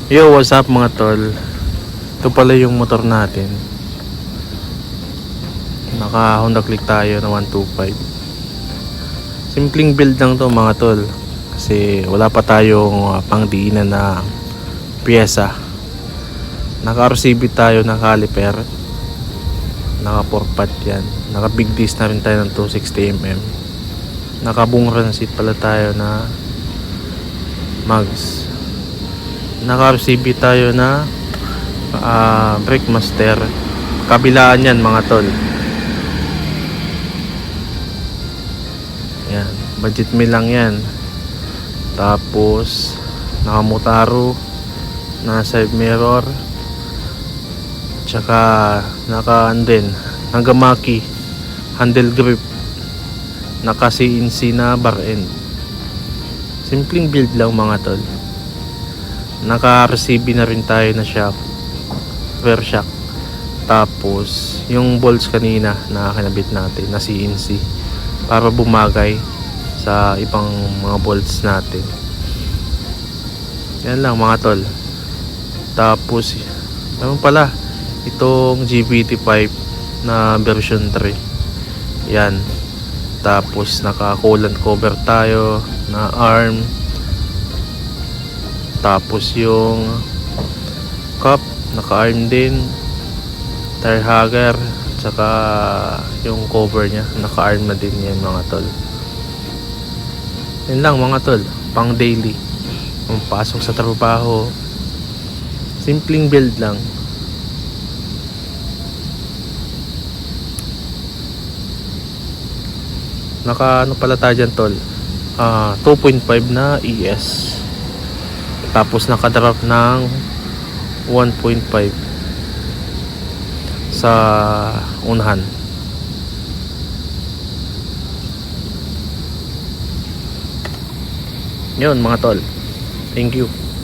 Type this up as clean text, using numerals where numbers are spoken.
Yo, what's up mga tol? Ito pala yung motor natin. Naka Honda Click tayo na 125. Simpleng build lang to mga tol. Kasi wala pa tayong pangdiinan na pyesa. Naka RCB tayo na caliper. Naka 4-pot yan. Naka big disc na rin tayo ng 260mm. Naka bung seat pala tayo na mags. Naka-RCB tayo na brake master. Kabilaan yan mga tol. Yan, budget meal lang yan. Tapos naka-Motaro na side mirror. Tsaka naka-andin Nagamaki handle grip. Naka CNC na bar end. Simpleng build lang mga tol. Naka-RCB na rin tayo na shock, rear shock. Tapos yung bolts kanina na kinabit natin na CNC para bumagay sa ibang mga bolts natin. Yan lang mga tol. Tapos naman pala itong GBT5 na version 3. Yan. Tapos naka coolant cover tayo na arm. Tapos yung cup naka-arm din, tire hugger, tsaka yung cover nya naka-arm na din yan mga tol. Yun lang mga tol, pang daily, kung pasok sa trabaho, simpleng build lang. Naka ano pala tayo dyan tol, 2.5 na ES. Tapos nakadrop ng 1.5 sa unahan. Yun mga tol. Thank you.